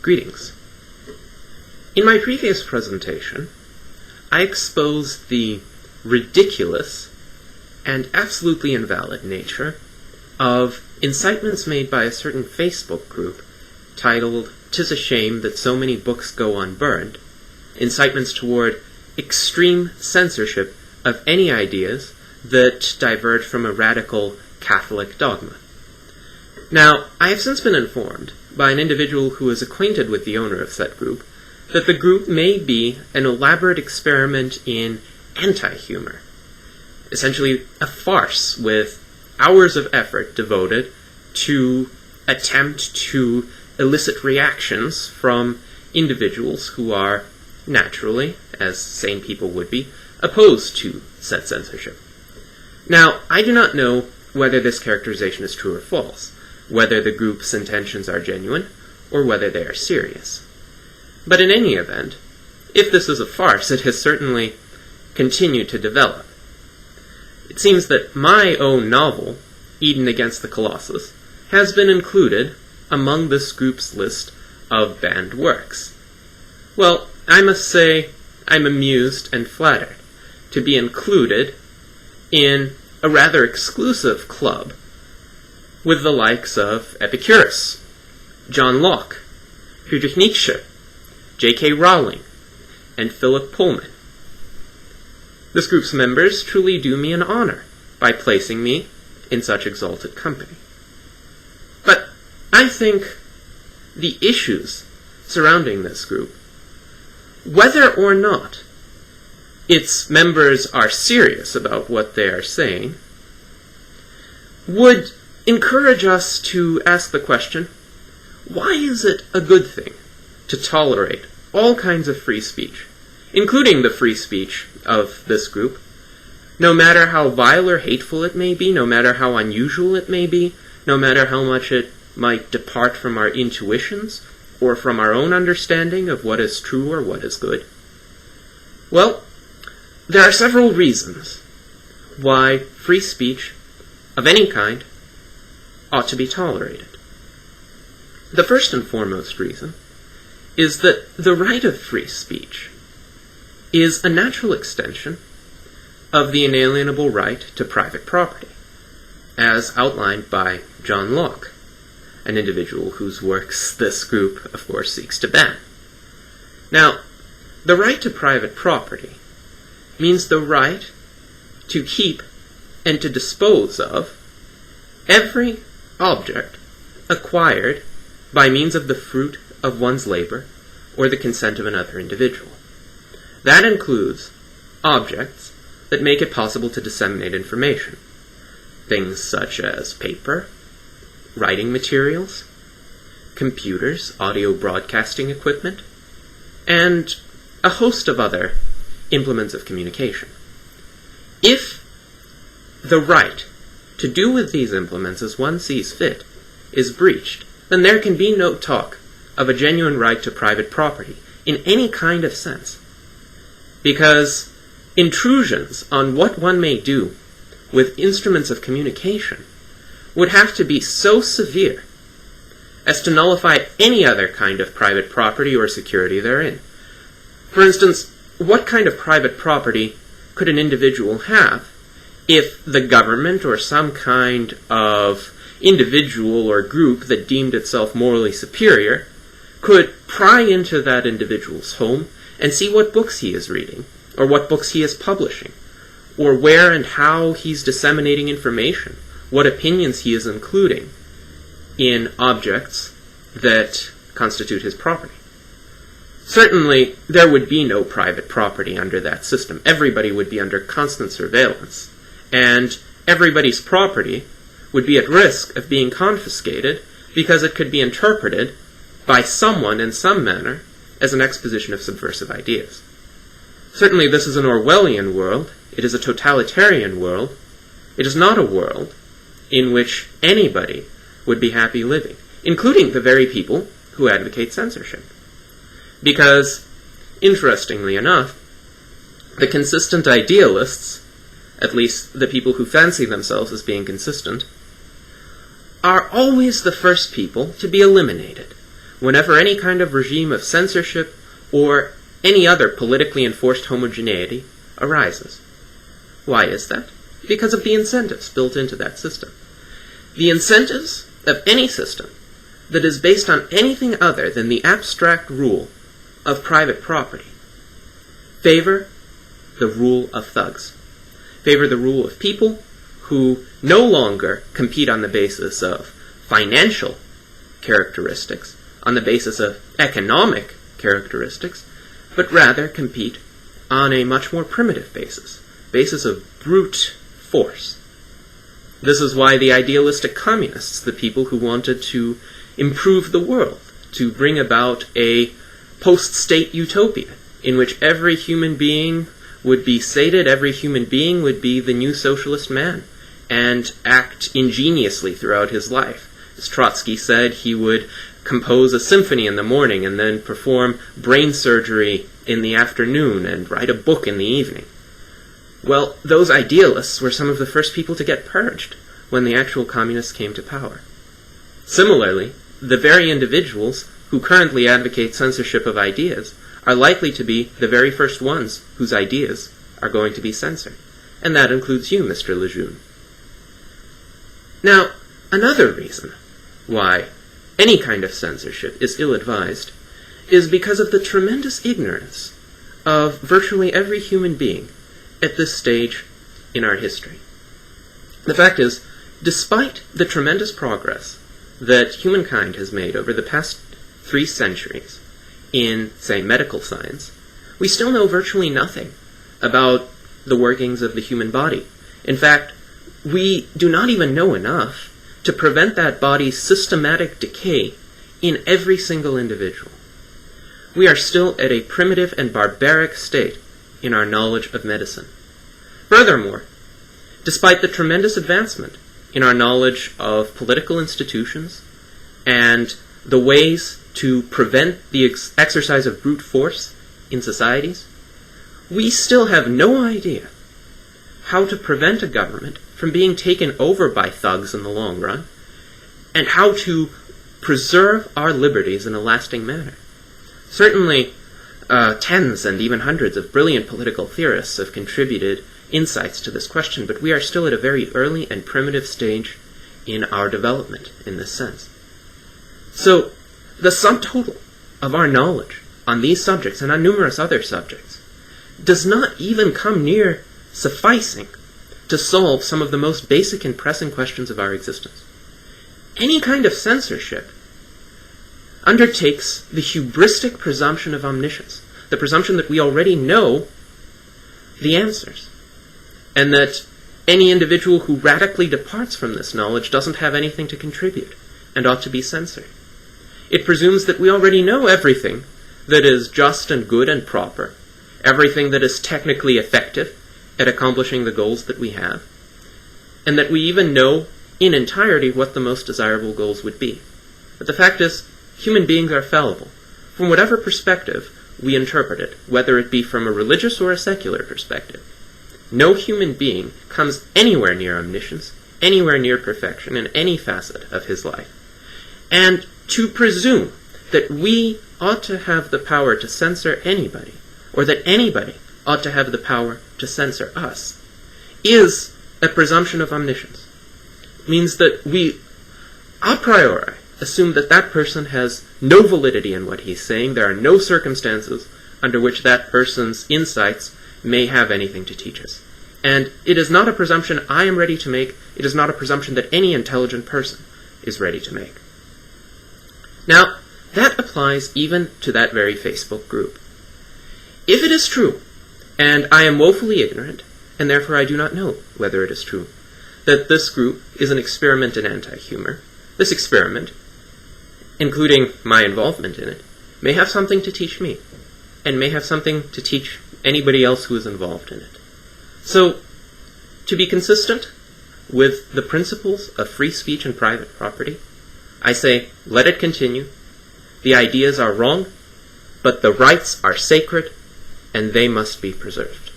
Greetings. In my previous presentation, I exposed the ridiculous and absolutely invalid nature of incitements made by a certain Facebook group titled "'Tis a Shame That So Many Books Go Unburned," incitements toward extreme censorship of any ideas that diverge from a radical Catholic dogma. Now, I have since been informed by an individual who is acquainted with the owner of said group that the group may be an elaborate experiment in anti-humor, essentially a farce with hours of effort devoted to attempt to elicit reactions from individuals who are naturally, as sane people would be, opposed to said censorship. Now, I do not know whether this characterization is true or false, whether the group's intentions are genuine, or whether they are serious. But in any event, if this is a farce, it has certainly continued to develop. It seems that my own novel, Eden Against the Colossus, has been included among this group's list of banned works. Well, I must say I'm amused and flattered to be included in a rather exclusive club with the likes of Epicurus, John Locke, Friedrich Nietzsche, J.K. Rowling, and Philip Pullman. This group's members truly do me an honor by placing me in such exalted company. But I think the issues surrounding this group, whether or not its members are serious about what they are saying, would encourage us to ask the question, why is it a good thing to tolerate all kinds of free speech, including the free speech of this group, no matter how vile or hateful it may be, no matter how unusual it may be, no matter how much it might depart from our intuitions or from our own understanding of what is true or what is good? Well, there are several reasons why free speech of any kind ought to be tolerated. The first and foremost reason is that the right of free speech is a natural extension of the inalienable right to private property, as outlined by John Locke, an individual whose works this group, of course, seeks to ban. Now, the right to private property means the right to keep and to dispose of every object acquired by means of the fruit of one's labor or the consent of another individual. That includes objects that make it possible to disseminate information, things such as paper, writing materials, computers, audio broadcasting equipment, and a host of other implements of communication. If the right to do with these implements as one sees fit is breached, then there can be no talk of a genuine right to private property in any kind of sense. Because intrusions on what one may do with instruments of communication would have to be so severe as to nullify any other kind of private property or security therein. For instance, what kind of private property could an individual have if the government or some kind of individual or group that deemed itself morally superior could pry into that individual's home and see what books he is reading, or what books he is publishing, or where and how he's disseminating information, what opinions he is including in objects that constitute his property? Certainly, there would be no private property under that system. Everybody would be under constant surveillance, and everybody's property would be at risk of being confiscated because it could be interpreted by someone in some manner as an exposition of subversive ideas. Certainly, this is an Orwellian world. It is a totalitarian world. It is not a world in which anybody would be happy living, including the very people who advocate censorship. Because, interestingly enough, the consistent idealists, at least the people who fancy themselves as being consistent, are always the first people to be eliminated whenever any kind of regime of censorship or any other politically enforced homogeneity arises. Why is that? Because of the incentives built into that system. The incentives of any system that is based on anything other than the abstract rule of private property favor the rule of thugs, favor the rule of people who no longer compete on the basis of financial characteristics, on the basis of economic characteristics, but rather compete on a much more primitive basis of brute force. This is why the idealistic communists, the people who wanted to improve the world, to bring about a post-state utopia in which every human being would be sated, every human being would be the new socialist man and act ingeniously throughout his life. As Trotsky said, he would compose a symphony in the morning and then perform brain surgery in the afternoon and write a book in the evening. Well, those idealists were some of the first people to get purged when the actual communists came to power. Similarly, the very individuals who currently advocate censorship of ideas are likely to be the very first ones whose ideas are going to be censored. And that includes you, Mr. Lejeune. Now, another reason why any kind of censorship is ill-advised is because of the tremendous ignorance of virtually every human being at this stage in our history. The fact is, despite the tremendous progress that humankind has made over the past 3 centuries in, say, medical science, we still know virtually nothing about the workings of the human body. In fact, we do not even know enough to prevent that body's systematic decay in every single individual. We are still at a primitive and barbaric state in our knowledge of medicine. Furthermore, despite the tremendous advancement in our knowledge of political institutions and the ways to prevent the exercise of brute force in societies, we still have no idea how to prevent a government from being taken over by thugs in the long run, and how to preserve our liberties in a lasting manner. Certainly, tens and even hundreds of brilliant political theorists have contributed insights to this question, but we are still at a very early and primitive stage in our development in this sense. So, the sum total of our knowledge on these subjects and on numerous other subjects does not even come near sufficing to solve some of the most basic and pressing questions of our existence. Any kind of censorship undertakes the hubristic presumption of omniscience, the presumption that we already know the answers, and that any individual who radically departs from this knowledge doesn't have anything to contribute and ought to be censored. It presumes that we already know everything that is just and good and proper, everything that is technically effective at accomplishing the goals that we have, and that we even know in entirety what the most desirable goals would be. But the fact is, human beings are fallible. From whatever perspective we interpret it, whether it be from a religious or a secular perspective, no human being comes anywhere near omniscience, anywhere near perfection in any facet of his life. And to presume that we ought to have the power to censor anybody, or that anybody ought to have the power to censor us, is a presumption of omniscience. It means that we, a priori, assume that that person has no validity in what he's saying. There are no circumstances under which that person's insights may have anything to teach us. And it is not a presumption I am ready to make. It is not a presumption that any intelligent person is ready to make. Now, that applies even to that very Facebook group. If it is true, and I am woefully ignorant, and therefore I do not know whether it is true, that this group is an experiment in anti-humor, this experiment, including my involvement in it, may have something to teach me, and may have something to teach anybody else who is involved in it. So, to be consistent with the principles of free speech and private property, I say, let it continue. The ideas are wrong, but the rights are sacred, and they must be preserved.